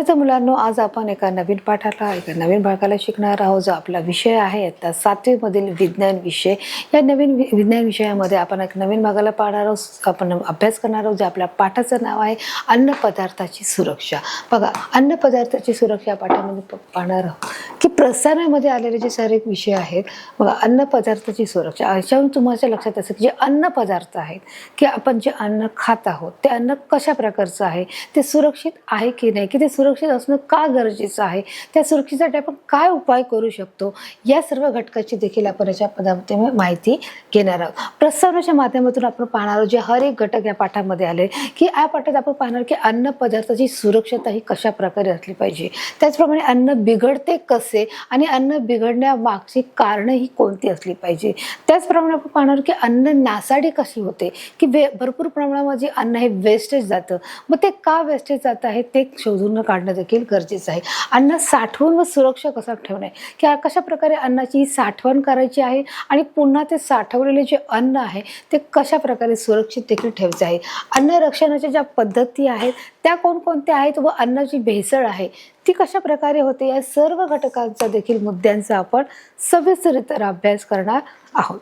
तर मुलांनो, आज आपण एका नवीन पाठाला एका नवीन भागाला शिकणार आहोत. जो आपला विषय आहे आता 7वी मधील विज्ञान विषय. या नवीन विज्ञान विषयामध्ये आपण एक नवीन भागाला पाहणार आहोत. आपण अभ्यास करणार आहोत. जे आपल्या पाठाचं नाव आहे अन्न पदार्थाची सुरक्षा. बघा, अन्न पदार्थाची सुरक्षा पाठामध्ये पाहणार आहोत की प्रसारणामध्ये आलेले जे सारे विषय आहेत. बघा, अन्न पदार्थाची सुरक्षा याच्यावरून तुम्हाला लक्षात असेल की जे अन्न पदार्थ आहेत की आपण जे अन्न खात आहोत ते अन्न कशा प्रकारचं आहे, ते सुरक्षित आहे की नाही, की ते सुरक्षित असणं का गरजेचं आहे, त्या सुरक्षेसाठी आपण काय उपाय करू शकतो, या सर्व घटकाची देखील आपण याच्या पदामध्ये माहिती घेणार आहोत. प्रस्तावनेच्या माध्यमातून आपण पाहणार आहोत जे हर एक घटक या पाठामध्ये आले की या पाठात आपण पाहणार की अन्न पदार्थाची सुरक्षता ही कशा प्रकारे असली पाहिजे. त्याचप्रमाणे अन्न बिघडते कसे आणि अन्न बिघडण्यामागची कारणं ही कोणती असली पाहिजे. त्याचप्रमाणे आपण पाहणार की अन्न नासाडी कशी होते, की भरपूर प्रमाणामध्ये अन्न हे वेस्टेज जातं. मग ते का वेस्टेज जात आहे ते शोधून काढणं देखील गरजेचं आहे. अन्न साठवून व सुरक्षा कसा ठेवणे, की कशा प्रकारे अन्नाची साठवण करायची आहे आणि पुन्हा ते साठवलेले जे अन्न आहे ते कशा प्रकारे सुरक्षित देखील ठेवायचे आहे. अन्न रक्षणाच्या ज्या पद्धती आहेत त्या कोणकोणत्या आहेत व अन्नाची भेसळ आहे ती कशा प्रकारे होते, या सर्व घटकांचा देखील मुद्द्यांचा आपण सविस्तररित्या अभ्यास करणार आहोत.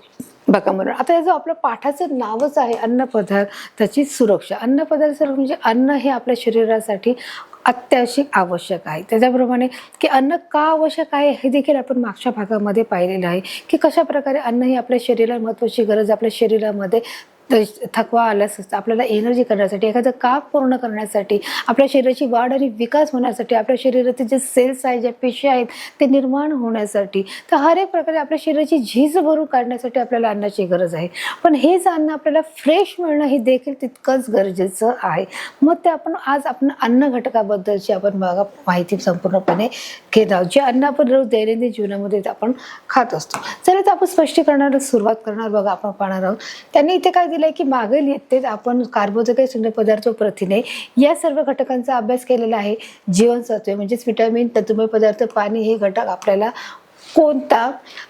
बघा, म्हणून आता जो आपल्या पाठाचं नावच आहे अन्न पदार्थाची सुरक्षा. अन्न पदार्थ म्हणजे अन्न हे आपल्या शरीरासाठी अत्यावश्यक आवश्यक आहे. त्याच्याप्रमाणे की अन्न का आवश्यक आहे हे देखील आपण मागच्या भागामध्ये पाहिलेलं आहे की कशा प्रकारे अन्न ही आपल्या शरीराला महत्त्वाची गरज. आपल्या शरीरामध्ये थकवा आल्यास आपल्याला एनर्जी करण्यासाठी, एखादं काम पूर्ण करण्यासाठी, आपल्या शरीराची वाढ आणि विकास होण्यासाठी, आपल्या शरीरातील जे सेल्स आहेत, ज्या पेशी आहेत ते निर्माण होण्यासाठी, तर हर एक प्रकारे आपल्या शरीराची झीज भरून काढण्यासाठी आपल्याला अन्नाची गरज आहे. पण हेच अन्न आपल्याला फ्रेश मिळणं हे देखील तितकंच गरजेचं आहे. मग ते आपण अन्न घटकाबद्दलची आपण माहिती संपूर्णपणे घेत आहोत, जे अन्न आपण रोज दैनंदिन जीवनामध्ये आपण खात असतो. चला तर आपण स्पष्टीकरणाला सुरुवात करणार. बघा, आपण पाहणार आहोत त्यांनी इथे काय दिलंय की मागील इयत्तेत आपण कार्बोदके, स्निग्ध पदार्थ, प्रथिने या सर्व घटकांचा अभ्यास केलेला आहे. जीवनसत्वे म्हणजेच विटामिन, तंतुमय पदार्थ, पाणी हे घटक आपल्याला कोणता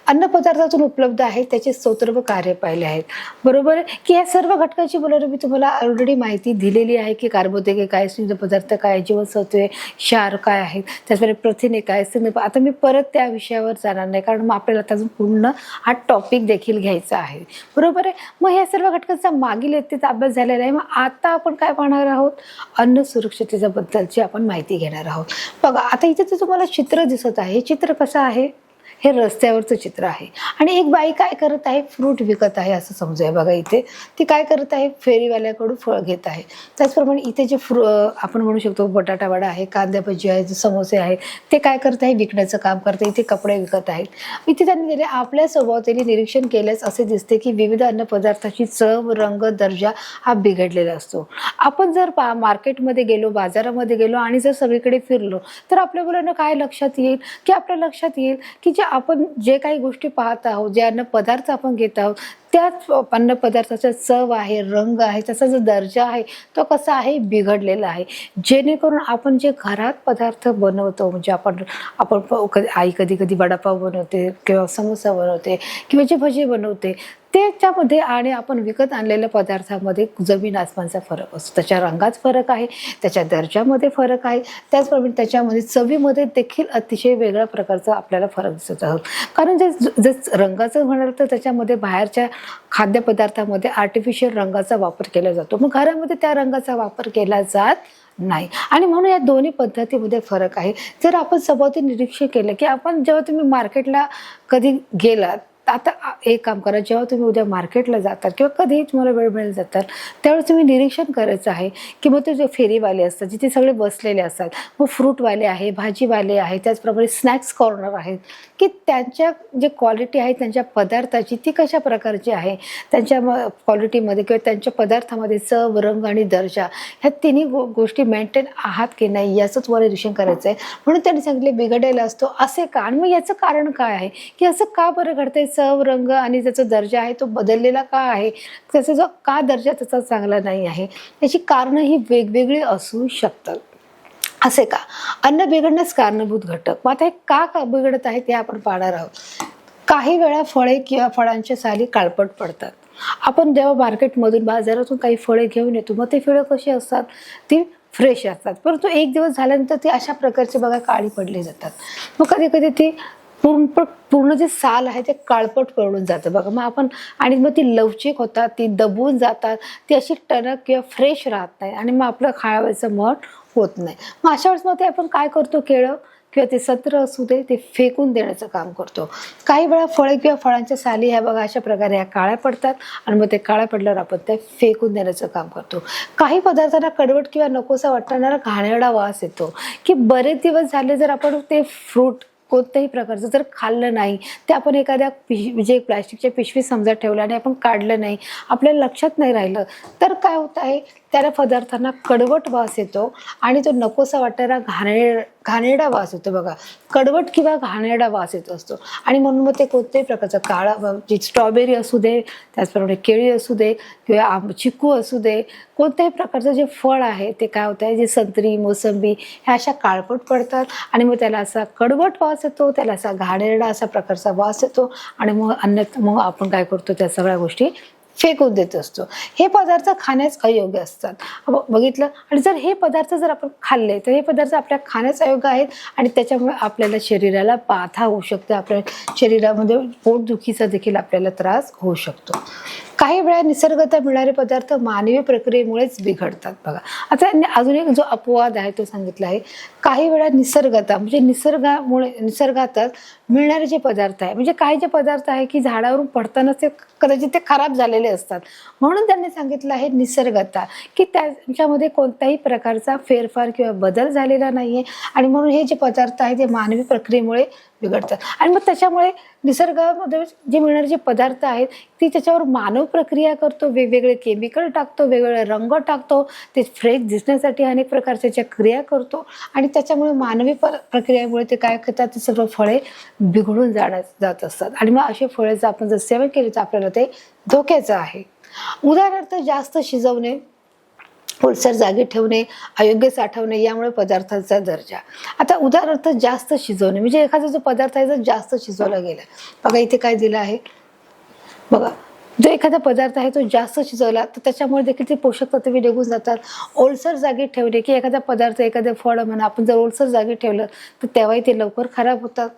अन्न पदार्थातून उपलब्ध आहे त्याचे स्रोत व कार्य पाहिले आहेत. बरोबर की या सर्व घटकाची बोलायला मी तुम्हाला ऑलरेडी माहिती दिलेली आहे की कार्बोदके काय, स्निग्ध पदार्थ काय, जीवनसत्वे, क्षार काय आहेत, त्याचप्रमाणे प्रथिने काय. आता मी परत त्या विषयावर जाणार नाही कारण मग आपल्याला अजून पूर्ण हा टॉपिक देखील घ्यायचा आहे. बरोबर आहे. मग या सर्व घटकांचा मागील इयत्तेचा अभ्यास झालेला आहे. मग आता आपण काय पाहणार आहोत, अन्न सुरक्षिततेच्या बद्दलची आपण माहिती घेणार आहोत. बघा, आता इथे तुम्हाला चित्र दिसत आहे. हे चित्र कसं आहे, हे रस्त्यावरचं चित्र आहे आणि एक बाई काय करत आहे, फ्रूट विकत आहे असं समजूया. बघा, इथे ती काय करत आहे, फेरीवाल्याकडून फळ घेत आहे. त्याचप्रमाणे इथे जे आपण म्हणू शकतो बटाटा वडा आहे, कांदा भजी आहे, समोसे आहेत, ते काय करत आहे, विकण्याचं काम करते. इथे कपडे विकत आहेत. इथे त्यांनी दिले आपल्या स्वभावातील निरीक्षण केल्यास असे दिसते की विविध अन्न पदार्थाची चव, रंग, दर्जा हा बिघडलेला असतो. आपण जर मार्केटमध्ये गेलो, बाजारामध्ये गेलो आणि जर सगळीकडे फिरलो तर आपल्या मुलांना काय लक्षात येईल, की आपल्या लक्षात येईल की आपण जे काही गोष्टी पाहत आहोत, जे अन्न पदार्थ आपण घेत आहोत त्याच अन्न पदार्थाचा चव आहे, रंग आहे, त्याचा जो दर्जा आहे तो कसा आहे, बिघडलेला आहे. जेणेकरून आपण जे घरात पदार्थ बनवतो, म्हणजे आपण आई कधी वडापाव बनवते किंवा समोसा बनवते किंवा जे भजी बनवते त्याच्यामध्ये आणि आपण विकत आणलेल्या पदार्थामध्ये जमीन आसमानचा फरक असतो. त्याच्या रंगात फरक आहे, त्याच्या दर्जामध्ये फरक आहे, त्याचप्रमाणे त्याच्यामध्ये चवीमध्ये देखील अतिशय वेगळ्या प्रकारचा आपल्याला फरक दिसत आहोत. कारण जे रंगाचं म्हणाल तर त्याच्यामध्ये बाहेरच्या खाद्यपदार्थामध्ये आर्टिफिशियल रंगाचा वापर केला जातो. मग घरामध्ये त्या रंगाचा वापर केला जात नाही आणि म्हणून या दोन्ही पद्धतीमध्ये फरक आहे. जर आपण सभोवती निरीक्षण केलं की आपण जेव्हा तुम्ही मार्केटला कधी गेलात, आता एक काम करा, जेव्हा तुम्ही उद्या मार्केटला जातात किंवा कधीही तुम्हाला वेळ मिळेल जातात त्यावेळेस तुम्ही निरीक्षण करायचं आहे की मग ते जे फेरीवाले असतात जिथे सगळे बसलेले असतात, मग फ्रूटवाले आहे, भाजीवाले आहे, त्याचप्रमाणे स्नॅक्स कॉर्नर आहेत, की त्यांच्या जे क्वालिटी आहे त्यांच्या पदार्थाची ती कशा प्रकारची आहे, त्यांच्या क्वालिटीमध्ये किंवा त्यांच्या पदार्थामध्ये चव, रंग आणि दर्जा ह्या तिन्ही गोष्टी मेंटेन आहात की नाही याचं तुम्हाला निरीक्षण करायचं आहे. म्हणून त्यांनी सांगितले बिघडलेला असतो असे का, आणि मग याचं कारण काय आहे की असं का बरं घडतंय, चव, रंग आणि ज्याचा दर्जा आहे तो बदललेला का आहे, त्याचा जो का दर्जा त्याचा चांगला नाही आहे, याची कारणं ही वेगवेगळी असू शकतात. असे का, अन्न बिघडण्यास कारणीभूत घटक. मग आता हे का बिघडत आहे ते आपण पाहणार आहोत. काही वेळा फळे किंवा फळांच्या साली काळपट पडतात. आपण जेव्हा मार्केटमधून, बाजारातून काही फळे घेऊन येतो, मग ते फळं कशी असतात, ती फ्रेश असतात, परंतु एक दिवस झाल्यानंतर ती अशा प्रकारचे बघा काळी पडली जातात. मग कधी कधी ती पूर्ण जे साल आहे ते काळपट पडून जातं बघा. मग आपण आणि मग ती लवचिक होतात, ती दबून जातात, ती अशी टणक किंवा फ्रेश राहत नाही आणि मग आपलं खाण्याचं मन होत नाही. मग अशा वेळेस मग ते आपण काय करतो, केळं किंवा ते संत्र असू दे ते फेकून देण्याचं काम करतो. काही वेळा फळे किंवा फळांच्या साली ह्या बघा अशा प्रकारे ह्या काळ्या पडतात आणि मग ते काळ्या पडल्यावर आपण ते फेकून देण्याचं काम करतो. काही पदार्थांना कडवट किंवा नकोसा वाटणारा घाणेरडा वास येतो, की बरेच दिवस झाले जर आपण ते फ्रूट कोणत्याही प्रकारचं जर खाल्लं नाही, ते आपण एखाद्या म्हणजे प्लॅस्टिकच्या पिशवीत समजा ठेवलं आणि आपण काढलं नाही, आपल्याला लक्षात नाही राहिलं, तर काय होत आहे, त्या पदार्थांना कडवट वास येतो आणि तो नकोसा वाटणारा घाणेरडा वास येतो बघा. कडवट किंवा घाणेरडा वास येत असतो आणि म्हणून मग ते कोणत्याही प्रकारचं काळा स्ट्रॉबेरी असू दे, त्याचप्रमाणे केळी असू दे किंवा चिकू असू दे, कोणत्याही प्रकारचं जे फळ आहे ते काय होत आहे, जे संत्री मोसंबी ह्या अशा काळपट पडतात आणि मग त्याला असा कडवट वास येतो, त्याला असा घाणेरडा असा प्रकारचा वास येतो आणि मग आपण काय करतो, त्या सगळ्या गोष्टी फेकून देत असतो. हे पदार्थ खाण्यास अयोग्य असतात, बघितलं. आणि जर हे पदार्थ जर आपण खाल्ले तर हे पदार्थ आपल्या खाण्यास अयोग्य आहेत आणि त्याच्यामुळे आपल्याला शरीराला बाधा होऊ शकते, आपल्या शरीरामध्ये पोटदुखीचा देखील आपल्याला त्रास होऊ शकतो. काही वेळा निसर्गतः मिळणारे पदार्थ मानवी प्रक्रियेमुळेच बिघडतात बघा. आता अजून एक जो अपवाद आहे तो सांगितला आहे. काही वेळा निसर्गतः म्हणजे निसर्गातच मिळणारे जे पदार्थ आहे, म्हणजे काही जे पदार्थ आहे की झाडावरून पडतानाच ते कदाचित ते खराब झालेले असतात, म्हणून त्यांनी सांगितलं आहे निसर्गतः, की त्यांच्यामध्ये कोणत्याही प्रकारचा फेरफार किंवा बदल झालेला नाहीये आणि म्हणून हे जे पदार्थ आहे ते मानवी प्रक्रियेमुळे बिघडतात. आणि मग त्याच्यामुळे निसर्गामध्ये जे मिळणारे जे पदार्थ आहेत ती त्याच्यावर मानव प्रक्रिया करतो, वेगवेगळे केमिकल टाकतो, वेगवेगळे रंग टाकतो, ते फ्रेश दिसण्यासाठी अनेक प्रकारच्या क्रिया करतो आणि त्याच्यामुळे मानवी प्रक्रियेमुळे ते काय करतात, ते सर्व फळे बिघडून जात असतात आणि मग असे फळेचं आपण जर सेवन केले तर आपल्याला ते धोक्याचं आहे. उदाहरणार्थ जास्त शिजवणे, ओलसर जागी ठेवणे, अयोग्य साठवणे यामुळे पदार्थांचा दर्जा. आता उदाहरणार्थ जास्त शिजवणे म्हणजे एखादा जो पदार्थ आहे जर जास्त शिजवला गेला, बघा इथे काय दिलं आहे बघा, जो एखादा पदार्थ आहे तो जास्त शिजवला तर त्याच्यामुळे देखील ते पोषक तत्वे निघून जातात. ओलसर जागी ठेवणे, की एखादा पदार्थ एखादं फळ म्हणा आपण जर ओलसर जागी ठेवलं तर तेव्हाही ते लवकर खराब होतात.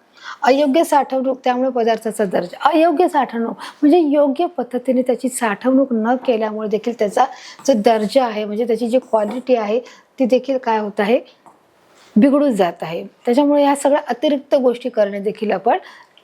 अयोग्य साठवणूक, त्यामुळे पदार्थाचा दर्जा. अयोग्य साठवणूक म्हणजे योग्य पद्धतीने त्याची साठवणूक न केल्यामुळे देखील त्याचा जो दर्जा आहे म्हणजे त्याची जी क्वालिटी आहे ती देखील काय होत आहे, बिघडून जात आहे. त्याच्यामुळे ह्या सगळ्या अतिरिक्त गोष्टी करणे देखील आपण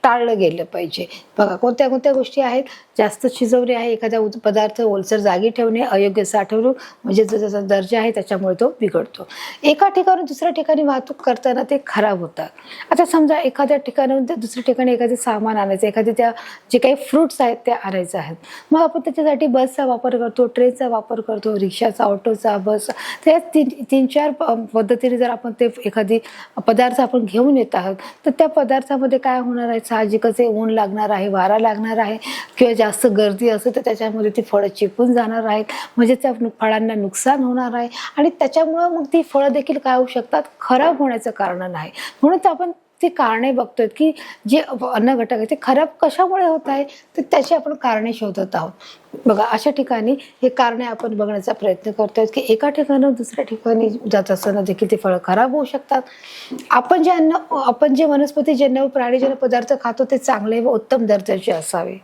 टाळलं गेलं पाहिजे. बघा कोणत्या कोणत्या गोष्टी आहेत, जास्त शिजवणे आहे, एखादा पदार्थ ओलसर जागी ठेवणे, अयोग्य साठवणूक म्हणजे जो ज्याचा दर्जा आहे त्याच्यामुळे तो बिघडतो. एका ठिकाणून दुसऱ्या ठिकाणी वाहतूक करताना ते खराब होतात. आता समजा एखाद्या ठिकाणाहून दुसऱ्या ठिकाणी एखादे सामान आणायचं, एखाद्या त्या जे काही फ्रूट्स आहेत ते आणायचे आहेत, मग आपण त्याच्यासाठी बसचा वापर करतो, ट्रेनचा वापर करतो, रिक्षाचा, ऑटोचा, बस, त्या तीन चार पद्धतीने जर आपण ते एखादी पदार्थ आपण घेऊन येत आहोत तर त्या पदार्थामध्ये काय होणार आहे, साहजिकच ऊन लागणार आहे, वारा लागणार आहे किंवा जास्त गर्दी असेल तर त्याच्यामध्ये ती फळं चिपून जाणार आहेत, म्हणजे त्या फळांना नुकसान होणार आहे आणि त्याच्यामुळं मग ती फळं देखील काय होऊ शकतात, खराब होण्याचं कारण नाही. म्हणून तर आपण ती कारणे बघतोय की जे अन्न घटक आहे ते खराब कशामुळे होत आहे, तर त्याची आपण कारणे शोधत आहोत. बघा अशा ठिकाणी हे कारणे आपण बघण्याचा प्रयत्न करतोय की एका ठिकाणाहून दुसऱ्या ठिकाणी जात असताना देखील ते फळं खराब होऊ शकतात. आपण जे वनस्पतीजन्य व प्राणीजन्य पदार्थ खातो ते चांगले व उत्तम दर्जाचे असावे.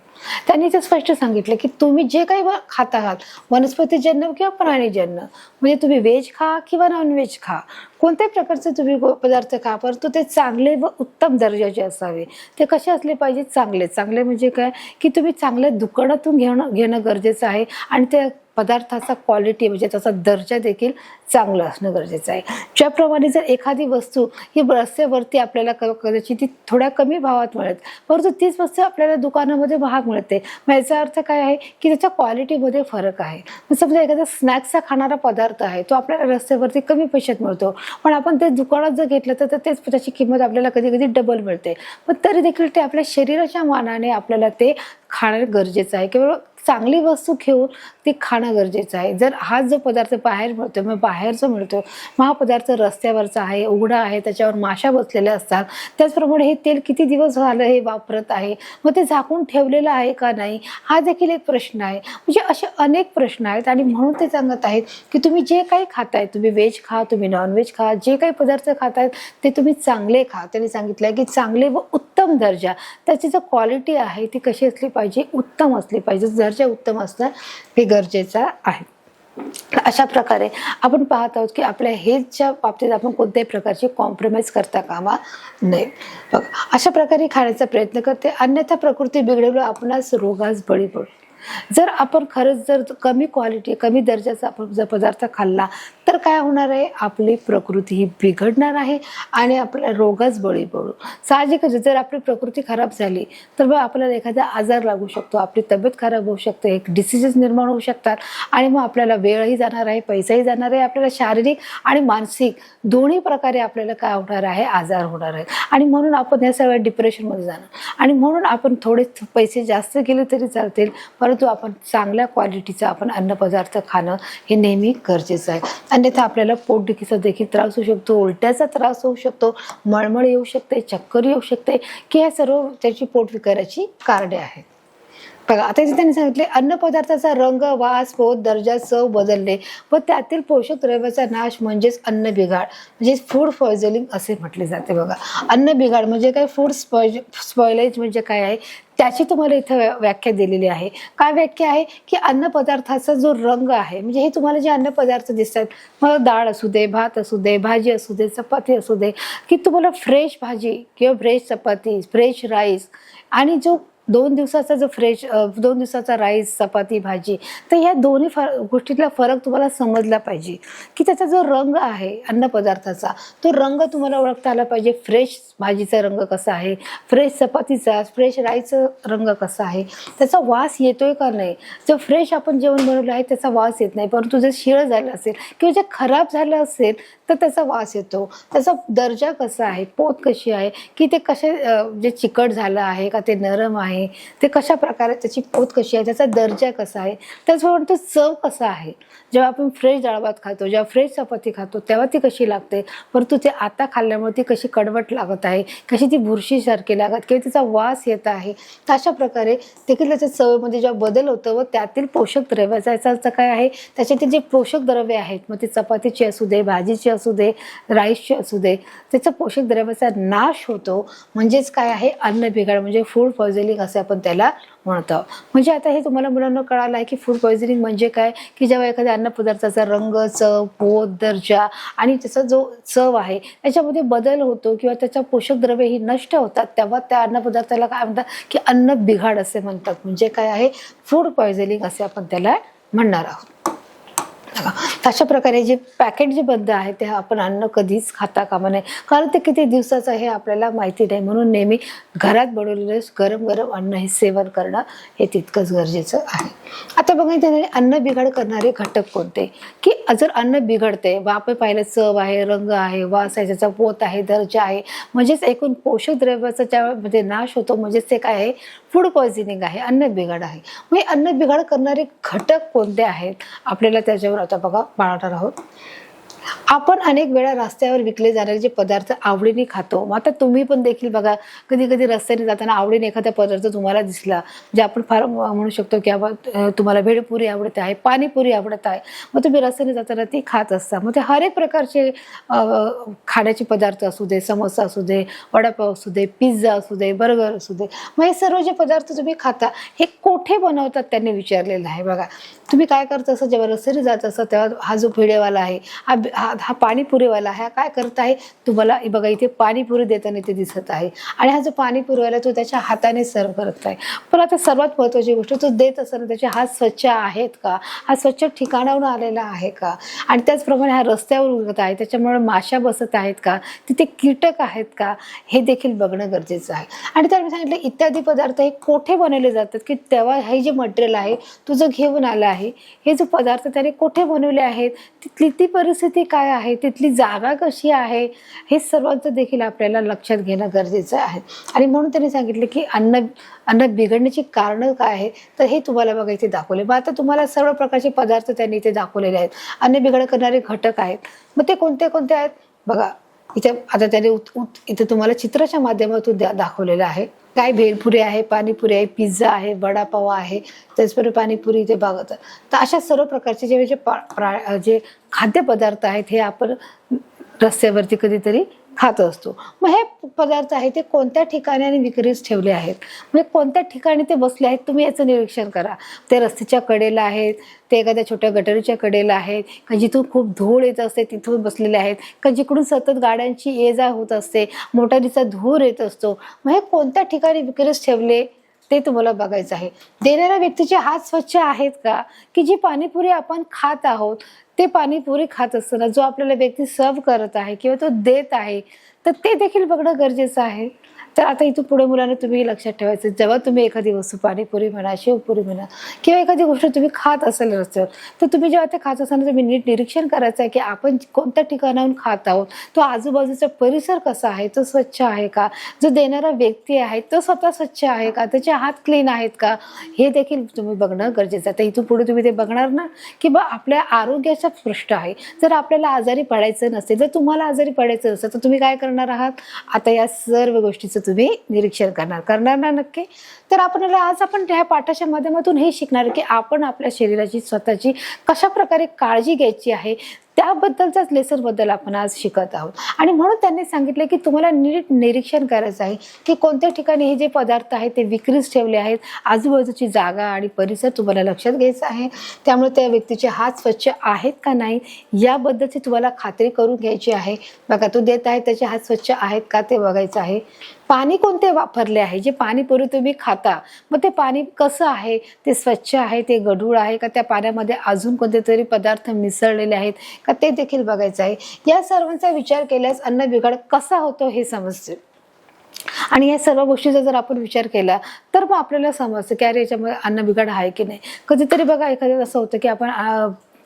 त्यांनी ते स्पष्ट सांगितलं की तुम्ही जे काही खात आहात, वनस्पतीजन्य किंवा प्राणीजन्य, म्हणजे तुम्ही व्हेज खा किंवा नॉनव्हेज खा, कोणत्याही प्रकारचे तुम्ही पदार्थ खा, परंतु ते चांगले व उत्तम दर्जाचे असावे. ते कसे असले पाहिजे, चांगले म्हणजे काय की तुम्ही चांगल्या दुकानातून घेणं गरजेचं आहे आणि त्या पदार्थाचा क्वालिटी म्हणजे त्याचा दर्जा देखील चांगला असणं गरजेचं आहे. ज्याप्रमाणे जर एखादी वस्तू ही रस्त्यावरती आपल्याला कदाचित ती थोड्या कमी भावात मिळत, परंतु तीच वस्तू आपल्याला दुकानामध्ये महाग मिळते, मग याचा अर्थ काय आहे की त्याच्या क्वालिटीमध्ये फरक आहे. समजा एखादा स्नॅक्सचा खाणारा पदार्थ आहे तो आपल्याला रस्त्यावरती कमी पैशात मिळतो, पण आपण ते दुकानात जर घेतलं तर तेच त्याची किंमत आपल्याला कधी कधी डबल मिळते, पण तरी देखील ते आपल्या शरीराच्या मानाने आपल्याला ते खाणं गरजेचं आहे. केवळ चांगली वस्तू घेऊन ती खाणं गरजेचं आहे. जर हा जो पदार्थ बाहेर मिळतो, मग बाहेरचा मिळतो, मग हा पदार्थ रस्त्यावरचा आहे, उघडा आहे, त्याच्यावर माशा बसलेल्या असतात. त्याचप्रमाणे हे तेल किती दिवस झालं हे वापरत आहे, मग ते झाकून ठेवलेलं आहे का नाही, हा देखील एक प्रश्न आहे. म्हणजे असे अनेक प्रश्न आहेत आणि म्हणून ते सांगत आहेत की तुम्ही जे काही खाताय, तुम्ही व्हेज खा, तुम्ही नॉनव्हेज खा, जे काही पदार्थ खातायत ते तुम्ही चांगले खा. त्यांनी सांगितलं की चांगले व उत्तम दर्जा, त्याची जो क्वालिटी आहे ती कशी असली पाहिजे, उत्तम असली पाहिजे. दर्जा उत्तम असणं हे गरजेचं आहे. अशा प्रकारे आपण पाहत आहोत की आपल्या हेल्थच्या बाबतीत आपण कोणत्याही प्रकारची कॉम्प्रोमाइज करता कामा नये. अशा प्रकारे खाण्याचा प्रयत्न करते, अन्यथा प्रकृती बिघडवलं आपणास रोगास बळी पडू. जर आपण खरंच जर कमी क्वालिटी, कमी दर्जाचा आपण जर पदार्थ खाल्ला तर काय होणार आहे, आपली प्रकृती ही बिघडणार आहे आणि आपल्या रोगास बळी पडू. साहजिकच जर आपली प्रकृती खराब झाली तर मग आपल्याला एखादा आजार लागू शकतो, आपली तब्येत खराब होऊ शकते, एक डिसीजेस निर्माण होऊ शकतात आणि मग आपल्याला वेळही जाणार आहे, पैसाही जाणार आहे, आपल्याला शारीरिक आणि मानसिक दोन्ही प्रकारे आपल्याला काय होणार आहे, आजार होणार आहे. आणि म्हणून आपण या सगळ्या डिप्रेशनमध्ये जाणार आणि म्हणून आपण थोडे पैसे जास्त गेले तरी चालतील, परंतु आपण चांगल्या क्वालिटीचा आपण अन्नपदार्थ खाणं हे नेहमी गरजेचं आहे. अन्यथा आपल्याला पोटदुखीचा देखील त्रास होऊ शकतो, उलट्याचा त्रास होऊ शकतो, मळमळ येऊ शकते, चक्कर येऊ शकते, की हे सर्व त्याची पोटविकाराची कारणे आहेत. बघा आता इथे त्यांनी सांगितले अन्नपदार्थाचा रंग, वास, पोत, दर्जा, चव बदलणे व त्यातील पोषक द्रव्याचा नाश म्हणजेच अन्न बिघाड, म्हणजे फूड पॉयझनिंग असे म्हटले जाते. बघा अन्न बिघाड म्हणजे काय, फूड स्पॉइलेज म्हणजे काय आहे त्याची तुम्हाला इथं व्याख्या दिलेली आहे. काय व्याख्या आहे की अन्न पदार्थाचा जो रंग आहे, म्हणजे हे तुम्हाला जे अन्न पदार्थ दिसतात, मग डाळ असू दे, भात असू दे, भाजी असू दे, चपाती असू दे, की तुम्हाला फ्रेश भाजी किंवा फ्रेश चपाती, फ्रेश राईस आणि जो 2 दिवसाचा जो फ्रेश 2 दिवसाचा राईस, चपाती, भाजी, तर ह्या दोन्ही गोष्टीतला फरक तुम्हाला समजला पाहिजे की त्याचा जो रंग आहे अन्नपदार्थाचा, तो रंग तुम्हाला ओळखता आला पाहिजे. फ्रेश भाजीचा रंग कसा आहे, फ्रेश चपातीचा, फ्रेश राईसचा रंग कसा आहे, त्याचा वास येतोय का नाही. जो फ्रेश आपण जेवण बनवलं आहे त्याचा वास येत नाही, परंतु जर शिळं झालं असेल किंवा जे खराब झालं असेल तर त्याचा वास येतो. त्याचा दर्जा कसा आहे, पोत कशी आहे, की ते कसे जे चिकट झालं आहे का ते नरम आहे, ते कशा प्रकारे त्याची पोत कशी आहे, त्याचा दर्जा कसा आहे, त्याचबरोबर तो चव कसा आहे. जेव्हा आपण फ्रेश डाळ भात खातो, जेव्हा फ्रेश चपाती खातो तेव्हा ती कशी लागते, परंतु ते आता खाल्ल्यामुळे ती कशी कडवट लागत आहे, कशी ती बुरशीसारखी लागत किंवा तिचा वास येत आहे. तर अशा प्रकारे देखील त्याच्या चवीमध्ये जेव्हा बदल होतं व त्यातील पोषक द्रव्याचा याचा अर्थ काय आहे, त्याच्यातील जे पोषक द्रव्य आहेत, मग ते चपातीची असू दे, भाजीची असू दे, राईसची असू दे, त्याचा पोषक द्रव्याचा नाश होतो. म्हणजेच काय आहे, अन्न बिघाड म्हणजे फूड पॉयझनिंग असे आपण त्याला म्हणतो. म्हणजे आता हे तुम्हाला मुलांना कळालं आहे की फूड पॉयझनिंग म्हणजे काय, की जेव्हा एखाद्या अन्नपदार्थाचा रंग, चव, पोत, दर्जा आणि त्याचा जो चव आहे त्याच्यामध्ये बदल होतो किंवा त्याच्या पोषक द्रव्ये ही नष्ट होतात, तेव्हा त्या अन्नपदार्थाला काय म्हणतात की अन्न बिघाड असे म्हणतात. म्हणजे काय आहे, फूड पॉयझनिंग असे आपण त्याला म्हणणार आहोत. अशा प्रकारे जे पॅकेट जे बंद आहे ते आपण अन्न कधीच खाता कामा नये, कारण ते किती दिवसाचं हे आपल्याला माहिती नाही. म्हणून नेहमी घरात बनवलेलं गरम गरम अन्न हे सेवन करणं हे तितकंच गरजेचं आहे. आता बघा इथे अन्न बिघाड करणारे घटक कोणते, की जर अन्न बिघडते व आपण पाहिलं चव आहे, रंग आहे, वास आहे, त्याचा पोत आहे, दर्जा आहे, म्हणजेच एकूण पोषक द्रव्याचा ज्यामध्ये नाश होतो, म्हणजेच ते काय आहे, फूड पॉयझनिंग आहे, अन्न बिघाड आहे. मग अन्न बिघाड करणारे घटक कोणते आहेत आपल्याला त्याच्यावर आता बघा पाहणार आहोत. आपण अनेक वेळा रस्त्यावर विकले जाणारे जे पदार्थ आवडीने खातो, मग आता तुम्ही पण देखील बघा कधी कधी रस्त्याने जाताना आवडीने एखादा पदार्थ तुम्हाला दिसला, जे आपण फार म्हणू शकतो की तुम्हाला भेळपुरी आवडत आहे, पाणीपुरी आवडत आहे, मग तुम्ही रस्त्याने जाताना ती खात असता. मग ते हर एक प्रकारचे खाण्याचे पदार्थ असू दे, समोसा असू दे, वडापाव असू दे, पिझ्झा असू दे, बर्गर असू दे, मग हे सर्व जे पदार्थ तुम्ही खाता हे कोठे बनवतात त्यांनी विचारलेलं आहे. बघा तुम्ही काय करता, असं जेव्हा रस्त्याने जात असता तेव्हा हा जो भेळेवाला आहे, हा पाणीपुरीवाला आहे, काय करत आहे, तुम्हाला बघा इथे पाणीपुरी देताना इथे दिसत आहे आणि हा जो पाणीपुरीवाला तो त्याच्या हाताने सर्व करत आहे. पण आता सर्वात महत्त्वाची गोष्ट, तो देत असताना त्याचे हात स्वच्छ आहेत का, हा स्वच्छ ठिकाणाहून आलेला आहे का, आणि त्याचप्रमाणे हा रस्त्यावर उगत आहे त्याच्यामुळे माशा बसत आहेत का, तिथे कीटक आहेत का, हे देखील बघणं गरजेचं आहे. आणि त्याला सांगितलं इत्यादी पदार्थ हे कोठे बनवले जातात, की तेव्हा हे जे मटेरियल आहे तो जो घेऊन आला आहे, हे जो पदार्थ त्याने कोठे बनवले आहेत, तिथली ती परिस्थिती परिस्थिती काय आहे, तिथली जागा कशी आहे, हे सर्वांचं देखील आपल्याला लक्षात घेणं गरजेचं आहे. आणि म्हणून त्यांनी सांगितले की अन्न बिघडण्याची कारणं काय आहे, तर हे तुम्हाला बघा इथे दाखवले. मग आता तुम्हाला सर्व प्रकारचे पदार्थ त्यांनी इथे दाखवलेले आहेत. अन्न बिघड करणारे घटक आहेत. मग ते कोणते कोणते आहेत बघा इथे. आता त्याने इथे तुम्हाला चित्राच्या माध्यमातून दाखवलेलं आहे. काय भेळपुरी आहे, पाणीपुरी आहे, पिझ्झा आहे, वडापाव आहे, त्याचबरोबर पाणीपुरी इथे बघत. तर अशा सर्व प्रकारचे जे खाद्यपदार्थ आहेत हे आपण रस्त्यावरती कधीतरी खात असतो. मग हे पदार्थ आहे ते कोणत्या ठिकाणी आणि विक्रीस ठेवले आहेत, म्हणजे कोणत्या ठिकाणी ते बसले आहेत, तुम्ही याचं निरीक्षण करा. ते रस्त्याच्या कडेला आहेत, ते एखाद्या छोट्या गटारीच्या कडेला आहेत, का जिथून खूप धूळ येत असते तिथून बसलेले आहेत, का जिकडून सतत गाड्यांची ये जा होत असते, मोटारीचा धूर येत असतो. मग हे कोणत्या ठिकाणी विक्रीस ठेवले ते तुम्हाला बघायचं आहे. देणाऱ्या व्यक्तीचे हात स्वच्छ आहेत का, की जी पाणीपुरी आपण खात आहोत ते पाणीपुरी खात असताना जो आपल्याला व्यक्ती सर्व करत आहे किंवा तो देत आहे, तर ते देखील बघणं गरजेचं आहे. तर आता इथून पुढे मुलांना तुम्ही लक्षात ठेवायचं, जेव्हा तुम्ही एखादी वस्तू पाणीपुरी म्हणा, शेवपुरी म्हणा किंवा एखादी गोष्ट तुम्ही खात असाल रस्त्यावर, तर तुम्ही जेव्हा ते खात असताना तुम्ही नीट निरीक्षण करायचं आहे की आपण कोणत्या ठिकाणाहून खात आहोत, तो आजूबाजूचा परिसर कसा आहे, तो स्वच्छ आहे का, जो देणारा व्यक्ती आहे तो स्वतः स्वच्छ आहे का, त्याचे हात क्लीन आहेत का, हे देखील तुम्ही बघणं गरजेचं आहे. तर इथून पुढे तुम्ही ते बघणार ना की बा आपल्या आरोग्याचा प्रश्न आहे. जर आपल्याला आजारी पडायचं नसेल, जर तुम्हाला आजारी पडायचं नसेल, तर तुम्ही काय करणार आहात, आता या सर्व गोष्टीचं तुम्ही निरीक्षण करणार ना नक्की. तर आपल्याला आज आपण ह्या पाठाच्या माध्यमातून हे शिकणार की आपण आपल्या शरीराची स्वतःची कशा प्रकारे काळजी घ्यायची आहे, त्याबद्दलच्याच लेसन बद्दल आपण आज शिकत आहोत. आणि म्हणून त्यांनी सांगितले की तुम्हाला नीट निरीक्षण करायचं आहे की कोणत्या ठिकाणी हे जे पदार्थ आहेत ते विक्रीस ठेवले आहेत, आजूबाजूची जागा आणि परिसर तुम्हाला लक्षात घ्यायचा आहे. त्यामुळे त्या व्यक्तीचे हात स्वच्छ आहेत का नाही याबद्दलची तुम्हाला खात्री करून घ्यायची आहे. बघा तो देत आहे त्याचे हात स्वच्छ आहेत का ते बघायचं आहे. पाणी कोणते वापरले आहे, जे पाणीपुरी तुम्ही खाता मग ते पाणी कसं आहे, ते स्वच्छ आहे, ते गढूळ आहे का, त्या पाण्यामध्ये अजून कोणते तरी पदार्थ मिसळलेले आहेत का, ते देखील बघायचं आहे. या सर्वांचा विचार केल्यास अन्न बिघाड कसा होतो हे समजते. आणि या सर्व गोष्टीचा जर आपण विचार केला तर मग आपल्याला समजतं की अरे याच्यामध्ये अन्न बिघाड आहे की नाही. कधीतरी बघा एखाद्या असं होतं की आपण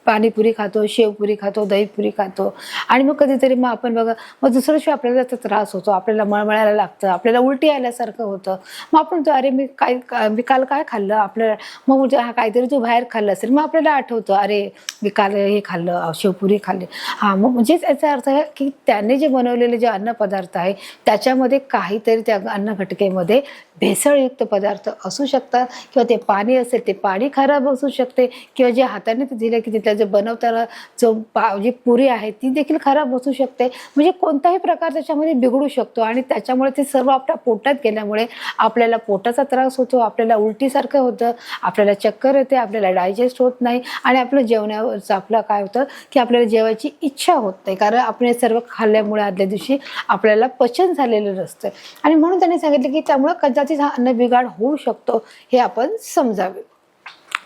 पाणीपुरी खातो, शेवपुरी खातो, दहीपुरी खातो आणि मग कधीतरी मग आपण बघा मग दुसऱ्या दिवशी आपल्याला त्याचा त्रास होतो, आपल्याला मळमळायला लागतं, आपल्याला उलटी आल्यासारखं होतं. मग आपण तो अरे मी काल काय खाल्लं आपल्याला, मग म्हणजे हा काहीतरी तू बाहेर खाल्लं असेल, मग आपल्याला आठवतं अरे मी काल हे खाल्लं, शेवपुरी खाल्ली. हां, मग म्हणजेच याचा अर्थ आहे की त्याने जे बनवलेले जे अन्नपदार्थ आहे त्याच्यामध्ये काहीतरी त्या अन्नघटकेमध्ये भेसळयुक्त पदार्थ असू शकतात किंवा ते पाणी असेल ते पाणी खराब असू शकते किंवा जे हाताने ते दिले की तिथल्या जे बनवताना जी पुरी आहे ती देखील खराब असू शकते. म्हणजे कोणताही प्रकार त्याच्यामध्ये बिघडू शकतो आणि त्याच्यामुळे ते सर्व आपल्या पोटात गेल्यामुळे आपल्याला पोटाचा त्रास होतो, आपल्याला उलटीसारखं होतं, आपल्याला चक्कर येते, आपल्याला डायजेस्ट होत नाही आणि आपलं जेवणावरचं आपलं काय होतं की आपल्याला जेवायची इच्छा होत नाही, कारण आपण सर्व खाल्ल्यामुळे आदल्या दिवशी आपल्याला पचन झालेलं नसतं. आणि म्हणून त्यांनी सांगितलं की त्यामुळे कदाचित हा अन्न बिघाड होऊ शकतो हे आपण समजावे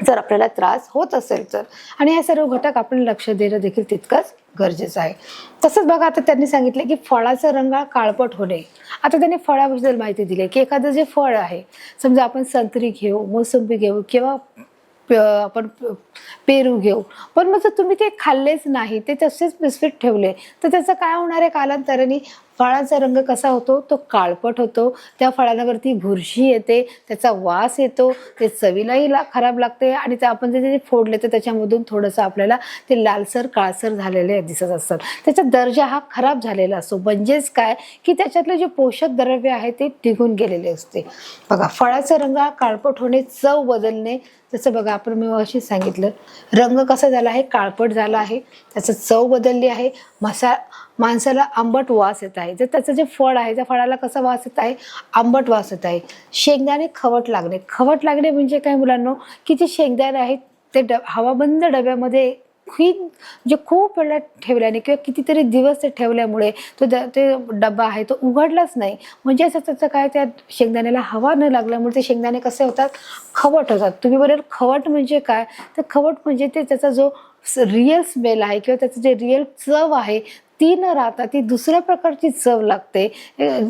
जर आपल्याला त्रास होत असेल तर. आणि हे सर्व घटक आपण लक्ष देणं देखील तितकंच गरजेचं आहे. तसंच बघा आता त्यांनी सांगितले की फळाचा रंग काळपट होणे. आता त्यांनी फळाबद्दल माहिती दिली की एखादं जे फळ आहे, समजा आपण संत्री घेऊ, मोसंबी घेऊ किंवा आपण पेरू घेऊ, पण मग जर तुम्ही ते खाल्लेच नाही, ते तसेच बिस्किट ठेवले तर त्याचं काय होणार आहे, कालांतराने फळाचा रंग कसा होतो, तो काळपट होतो, त्या फळांवरती बुरशी येते, त्याचा वास येतो, ते चवीलाही खराब लागते आणि ते आपण जे फोडले तर त्याच्यामधून थोडंसं आपल्याला ते लालसर काळसर झालेले दिसत असतात, त्याचा दर्जा हा खराब झालेला असतो. म्हणजेच काय की त्याच्यातले जे पोषक द्रव्य आहे ते निघून गेलेले असते. बघा फळाचा रंग हा काळपट होणे, चव बदलणे, जसं बघा आपण मी अशीच सांगितलं रंग कसा झाला आहे, काळपट झाला आहे, त्याचं चव बदलली आहे, माणसाला आंबट वास येत आहे. जर त्याचं जे फळ आहे त्या फळाला कसा वास येत आहे, आंबट वास येत आहे. शेंगदाणे खवट लागणे म्हणजे काय मुलांनो, की जे शेंगदाणे आहेत ते हवाबंद डब्यामध्ये खूप वेळा ठेवल्याने किंवा कितीतरी दिवस ते ठेवल्यामुळे ते डबा आहे तो उघडलाच नाही. म्हणजे त्याचं काय, त्या शेंगदाण्याला हवा न लागल्यामुळे ते शेंगदाणे कसे होतात, खवट होतात. तुम्ही बरोबर खवट म्हणजे काय, तर खवट म्हणजे ते त्याचा जो रिअल स्मेल आहे किंवा त्याचं जे रिअल चव आहे ती न राहता ती दुसऱ्या प्रकारची चव लागते,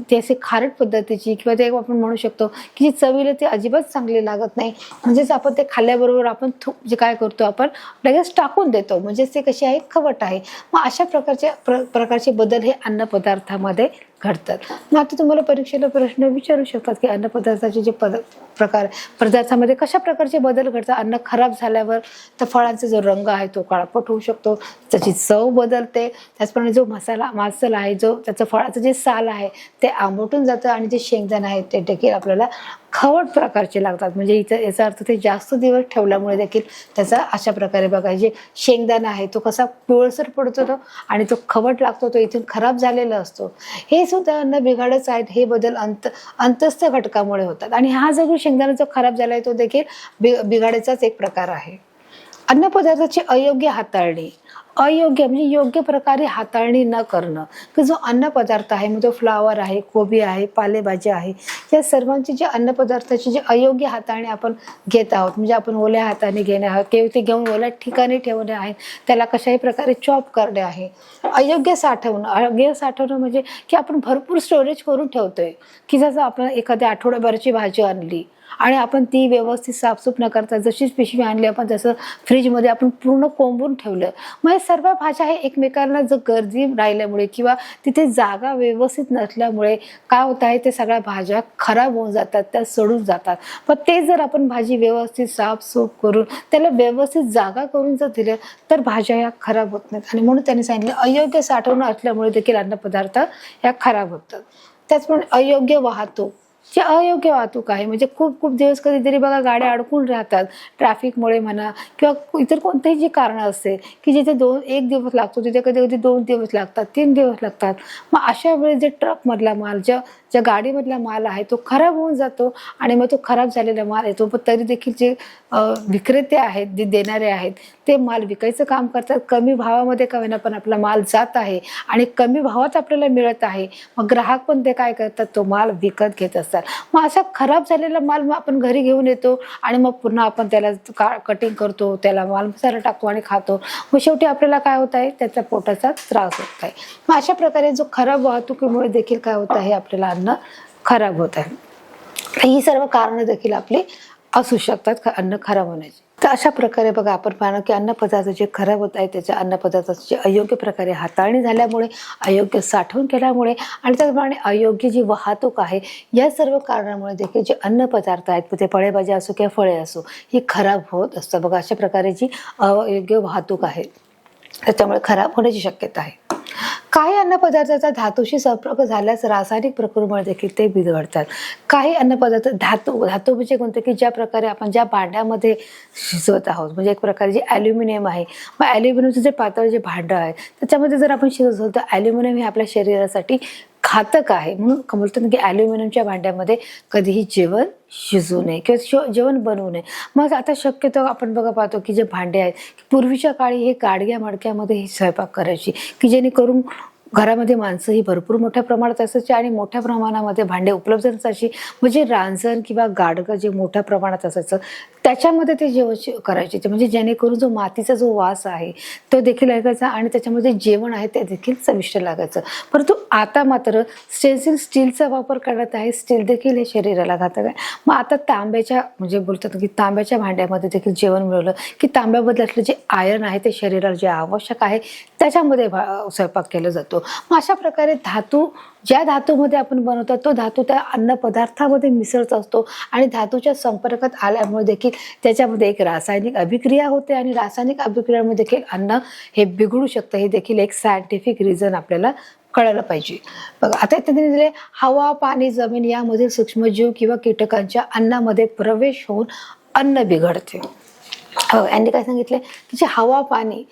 ती अशी खारट पद्धतीची, किंवा ते आपण म्हणू शकतो की जी चवीला ती अजिबात चांगली लागत नाही. म्हणजेच आपण ते खाल्ल्याबरोबर आपण जे काय करतो, आपण लगेच टाकून देतो, म्हणजेच ते कशी आहे, खवट आहे. मग अशा प्रकारचे बदल हे अन्नपदार्थामध्ये घडतात. मग आता तुम्हाला परीक्षेला प्रश्न विचारू शकतात की अन्नपदार्थाचे जे पदार्थामध्ये कशा प्रकारचे बदल घडतात. अन्न खराब झाल्यावर तर फळांचा जो रंग आहे तो काळपट होऊ शकतो, त्याची चव बदलते. त्याचप्रमाणे जो मासल आहे, जो त्याचं फळाचं जे साल आहे ते आंबटून जातं, आणि जे शेंगदाणे आहेत ते देखील आपल्याला खवट प्रकारचे लागतात. म्हणजे इथं याचा अर्थ ते जास्त दिवस ठेवल्यामुळे देखील त्याचा अशा प्रकारे बघा, जे शेंगदाणा आहे तो कसा पिवळसर पडतो तो, आणि तो खवट लागतो, तो इथून खराब झालेला असतो. हे सुद्धा अन्न बिघाडच आहेत. हे बदल अंतस्थ घटकामुळे होतात. आणि हा जो शेंगदाणा जो खराब झालाय तो देखील बिघाडाचाच एक प्रकार आहे. अन्नपदार्थाची अयोग्य हाताळणी, अयोग्य म्हणजे योग्य प्रकारे हाताळणी न करणं, की जो अन्नपदार्थ आहे, मग तो फ्लावर आहे, कोबी आहे, पालेभाज्या आहे, या सर्वांची जी अन्नपदार्थाची जी अयोग्य हाताळणी आपण घेत आहोत, म्हणजे आपण ओल्या हाताने घेणे आहोत, किंवा ते घेऊन ओल्या ठिकाणी ठेवणे आहे, त्याला कशाही प्रकारे चॉप करणे आहे. अयोग्य साठवणं म्हणजे की आपण भरपूर स्टोरेज करून ठेवतोय, की जसं आपण एखाद्या आठवड्याभराची भाजी आणली आणि आपण ती व्यवस्थित साफसूफ न करता जशीच पिशवी आणली आपण तसं फ्रीजमध्ये आपण पूर्ण कोंबून ठेवलं. मग हे सर्व भाज्या हे एकमेकांना जर गर्दी राहिल्यामुळे किंवा तिथे जागा व्यवस्थित नसल्यामुळे काय होत आहे, ते सगळ्या भाज्या खराब होऊन जातात, त्या सडून जातात. पण ते जर आपण भाजी व्यवस्थित साफसूफ करून त्याला व्यवस्थित जागा करून जर दिलं तर भाज्या ह्या खराब होत नाहीत. आणि म्हणून त्यांनी सांगितलं अयोग्य साठवणं असल्यामुळे देखील अन्नपदार्थ ह्या खराब होतात. त्याचप्रमाणे अयोग्य वाहतूक, जी अयोग्य वाहतूक आहे, म्हणजे खूप खूप दिवस कधीतरी बघा गाड्या अडकून राहतात ट्रॅफिकमुळे म्हणा, किंवा इतर कोणतेही जी कारणं असते की जिथे 1 दिवस लागतो तिथे कधी कधी 2 दिवस लागतात, 3 दिवस लागतात. मग अशा वेळेस जे ट्रकमधला माल, ज्या गाडीमधला माल आहे तो खराब होऊन जातो, आणि मग तो खराब झालेला माल येतो. पण तरी देखील जे विक्रेते आहेत, जे देणारे आहेत, ते माल विकायचं काम करतात. कमी भावामध्ये का होईना पण आपला माल जात आहे आणि कमी भावात आपल्याला मिळत आहे. मग ग्राहक पण ते काय करतात, तो माल विकत घेत असतात. मग असा खराब झालेला माल मग आपण घरी घेऊन येतो, आणि मग पुन्हा आपण त्याला कटिंग करतो, त्याला माल मसाला टाकतो आणि खातो. मग शेवटी आपल्याला काय होत आहे, त्याचा पोटाचा त्रास होत आहे. मग अशा प्रकारे जो खराब वाहतुकीमुळे देखील काय होत आहे, आपल्याला अन्न खराब होत आहे. ही सर्व कारणं देखील आपली असू शकतात अन्न खराब होण्याची. तर अशा प्रकारे बघा, आपण पाहणं की अन्नपदार्थ जे खराब होत आहे त्याच्या अन्नपदार्थाची अयोग्य प्रकारे हाताळणी झाल्यामुळे, अयोग्य साठवण केल्यामुळे, आणि त्याचप्रमाणे अयोग्य जी वाहतूक आहे, या सर्व कारणामुळे देखील जे अन्नपदार्थ आहेत, ते फळेभाज्या असो किंवा फळे असो, ही खराब होत असतात. बघा, अशा प्रकारे जी अयोग्य वाहतूक आहे त्याच्यामुळे खराब होण्याची शक्यता आहे. काही अन्नपदार्थाचा धातूशी संपर्क झाल्यास रासायनिक प्रक्रियेमुळे देखील ते बिघडतात. काही अन्नपदार्थ धातू म्हणजे कोणते, की ज्या प्रकारे आपण ज्या भांड्यामध्ये शिजवत आहोत, म्हणजे एक प्रकारे जे ॲल्युमिनियम आहे, मग ॲल्युमिनियमचं जे पातळ जे भांडं आहे त्याच्यामध्ये जर आपण शिजवतो तर ॲल्युमिनियम हे आपल्या शरीरासाठी घातक आहे. म्हणून बोलतात की ॲल्युमिनियमच्या भांड्यामध्ये कधीही जेवण शिजू नये किंवा जेवण बनवू नये. मग आता शक्यतो आपण पाहतो की जे भांडे आहेत, पूर्वीच्या काळी हे गाडग्या मडक्यामध्ये ही स्वयंपाक करायची, की जेणेकरून घरामध्ये माणसंही भरपूर मोठ्या प्रमाणात असायची आणि मोठ्या प्रमाणामध्ये भांडे उपलब्ध नसायची. म्हणजे रांजण किंवा गाडगं जे मोठ्या प्रमाणात असायचं त्याच्यामध्ये ते जेवण करायचे, म्हणजे जेणेकरून जो मातीचा जो वास आहे तो देखील लागायचा आणि त्याच्यामध्ये जेवण आहे ते देखील चविष्ट लागायचं. परंतु आता मात्र स्टीलचा वापर करण्यात आहे. स्टील देखील हे शरीराला घातक आहे. मग आता तांब्याच्या, म्हणजे बोलतात की तांब्याच्या भांड्यामध्ये देखील जेवण मिळवलं की तांब्याबद्दल असलं जे आयर्न आहे ते शरीराला जे आवश्यक आहे त्याच्यामध्ये स्वयंपाक केला जातो. मग अशा प्रकारे ज्या धातूमध्ये आपण बनवतो तो धातू त्या अन्नपदार्थामध्ये मिसळत असतो, आणि धातूच्या संपर्कात आल्यामुळे देखील त्याच्यामध्ये एक रासायनिक अभिक्रिया होते, आणि रासायनिक अभिक्रियामुळे देखील अन्न हे बिघडू शकतं. हे देखील एक सायंटिफिक रिझन आपल्याला कळलं पाहिजे. बघा, आता त्यांनी दिले हवा, पाणी, जमीन यामधील सूक्ष्मजीव किंवा कीटकांच्या अन्नामध्ये प्रवेश होऊन अन्न बिघडते. यांनी काय सांगितले की जे हवा, पाणी,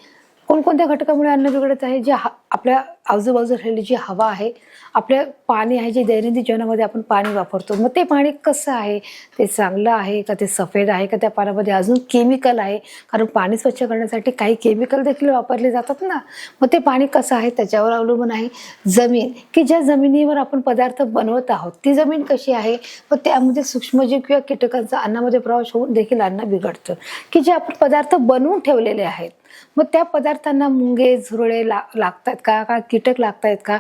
कोणकोणत्या घटकामुळे अन्न बिघडत आहे, जे आपल्या आजूबाजूला राहिलेली जी हवा आहे, आपल्या पाणी आहे, जे दैनंदिन जीवनामध्ये आपण पाणी वापरतो, मग ते पाणी कसं आहे, ते चांगलं आहे का, ते सफेद आहे का, त्या पाण्यामध्ये अजून केमिकल आहे, कारण पाणी स्वच्छ करण्यासाठी काही केमिकल देखील वापरले जातात ना. मग ते पाणी कसं आहे त्याच्यावर अवलंबून आहे. जमीन, की ज्या जमिनीवर आपण पदार्थ बनवत आहोत ती जमीन कशी आहे, व त्यामध्ये सूक्ष्मजीव किंवा कीटकांचा अन्नामध्ये प्रवेश होऊन देखील अन्न बिघडतं. की जे आपण पदार्थ बनवून ठेवलेले आहेत, मग त्या पदार्थांना मुंगे झुरळे लागतात का, का कीटक लागतायत का,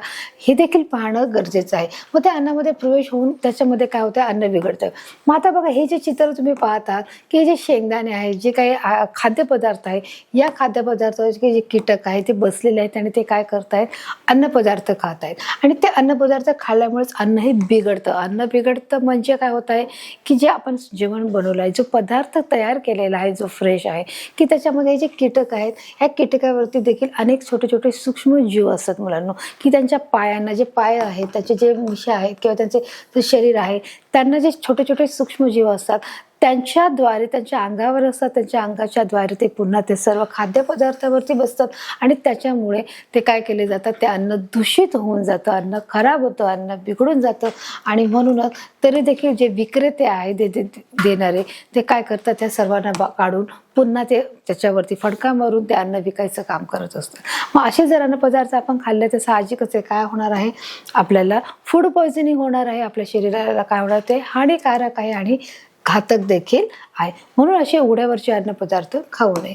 हे देखील पाहणं गरजेचं आहे. मग त्या अन्नामध्ये प्रवेश होऊन त्याच्यामध्ये काय होतं, अन्न बिघडतं. मग आता बघा, हे जे चित्र तुम्ही पाहता की हे जे शेंगदाणे आहेत, जे काही खाद्यपदार्थ आहे, या खाद्यपदार्थाचे जे कीटक आहेत ते बसलेले आहेत आणि ते काय करतायत, अन्नपदार्थ खात आहेत. आणि ते अन्नपदार्थ खाल्ल्यामुळेच अन्न हे बिघडतं. अन्न बिघडतं म्हणजे काय होत आहे की जे आपण जेवण बनवलं आहे, जो पदार्थ तयार केलेला आहे, जो फ्रेश आहे, की त्याच्यामध्ये जे कीटक आहेत, ह्या कीटकावरती देखील अनेक छोटे छोटे सूक्ष्म जीव असतात मुलांना, की त्यांच्या पायांना, जे पाय आहेत, त्याचे जे मिशा आहेत किंवा त्यांचे जे शरीर आहे, त्यांना जे छोटे छोटे सूक्ष्म जीव असतात, त्यांच्याद्वारे, त्यांच्या अंगावर असतात, त्यांच्या अंगाच्या द्वारे ते पुन्हा ते सर्व खाद्यपदार्थावरती बसतात आणि त्याच्यामुळे ते काय केले जातात, ते अन्न दूषित होऊन जातं, अन्न खराब होतं, अन्न बिघडून जातं. आणि म्हणूनच तरी देखील जे विक्रेते आहे, देणारे, ते काय करतात, त्या सर्वांना काढून पुन्हा ते त्याच्यावरती फडका मारून ते अन्न विकायचं काम करत असतात. मग असे जर अन्नपदार्थ आपण खाल्ले तर साहजिकच आहे, काय होणार आहे, आपल्याला फूड पॉयझनिंग होणार आहे, आपल्या शरीराला काय होणार, ते हानिकारक आहे आणि घातक देखील आहे. म्हणून असे उघड्यावरचे अन्नपदार्थ खाऊ नये.